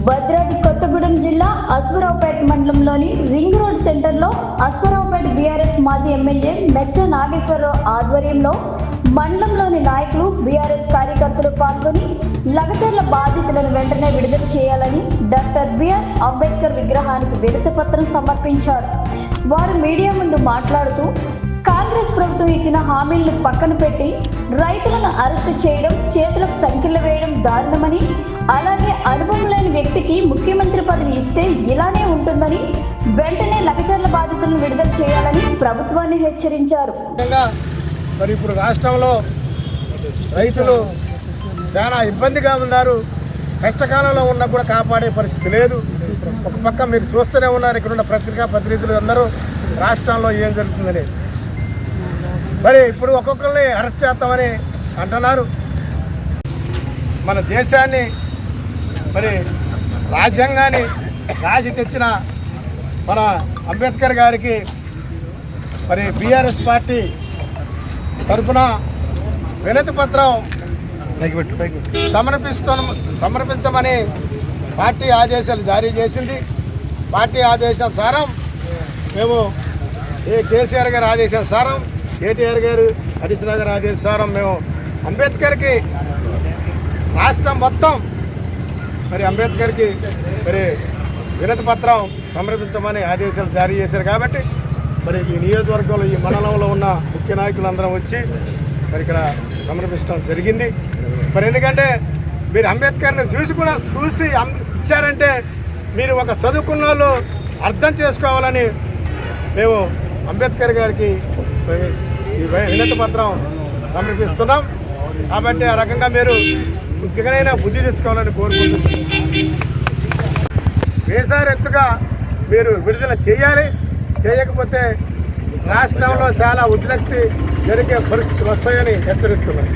భద్రాద్రి కొత్తగూడెం జిల్లా అశ్వరావుపేట మండలంలోని ring road సెంటర్లో అశ్వరావుపేట బీఆర్ఎస్ మాజీ ఎమ్మెల్యే మెచ్చ నాగేశ్వరరావు ఆధ్వర్యంలో మండలంలోని నాయకులు బీఆర్ఎస్ కార్యకర్తలు పాల్గొని లగచర్ల బాధితులను వెంటనే విడుదల చేయాలని డాక్టర్ బిఆర్ అంబేద్కర్ విగ్రహానికి వినతి పత్రం సమర్పించారు. వారు మీడియా ముందు మాట్లాడుతూ కాంగ్రెస్ ప్రభుత్వం ఇచ్చిన హామీలను పక్కన పెట్టి రైతులను అరెస్టు చేయడం, చేతులకు సంఖ్యలు వేయడం దారుణమని, అలాగే అనుభవం లేని వ్యక్తికి ముఖ్యమంత్రి పదవి ఇస్తే ఇలానే ఉంటుందని, వెంటనే లగచర్ల బాధితులను విడుదల చేయాలని ప్రభుత్వాన్ని హెచ్చరించారు. మరి ఇప్పుడు రాష్ట్రంలో రైతులు చాలా ఇబ్బందిగా ఉన్నారు. కష్టకాలంలో ఉన్నా కూడా కాపాడే పరిస్థితి లేదు. ఒక పక్క మీరు చూస్తూనే ఉన్నారు, ఇక్కడున్న ప్రతినిధులు అందరూ రాష్ట్రంలో ఏం జరుగుతుందని. మరి ఇప్పుడు ఒక్కొక్కరిని అరెస్ట్ చేస్తామని అంటున్నారు. మన దేశాన్ని మరి రాజ్యాంగాన్ని రాసి తెచ్చిన మన అంబేద్కర్ గారికి మరి బీఆర్ఎస్ పార్టీ తరఫున వినతి పత్రం సమర్పించమని పార్టీ ఆదేశాలు జారీ చేసింది. పార్టీ ఆదేశానుసారం మేము కేసీఆర్ గారి ఆదేశానుసారం, కేటీఆర్ గారు, హరీష్ రావు గారి ఆదేశానుసారం మేము అంబేద్కర్కి రాష్ట్రం మొత్తం మరి అంబేద్కర్కి మరి వినతి పత్రం సమర్పించమని ఆదేశాలు జారీ చేశారు. కాబట్టి మరి ఈ నియోజకవర్గంలో ఈ మండలంలో ఉన్న ముఖ్య నాయకులందరం వచ్చి మరి ఇక్కడ సమర్పించడం జరిగింది. మరి ఎందుకంటే మీరు అంబేద్కర్ని చూసి ఇచ్చారంటే మీరు ఒక చదువుకున్న వాళ్ళు అర్థం చేసుకోవాలని మేము అంబేద్కర్ గారికి ఈ వినతి పత్రం సమర్పిస్తున్నాం. కాబట్టి ఆ రకంగా మీరు ఇంకెక్కడైనా బుద్ధి తెచ్చుకోవాలని కోరుకుంటున్నాం. వేసారెత్తుగా మీరు విడుదల చేయాలి. చేయకపోతే రాష్ట్రంలో చాలా ఉద్రిక్తి జరిగే పరిస్థితులు వస్తాయని హెచ్చరిస్తున్నాం.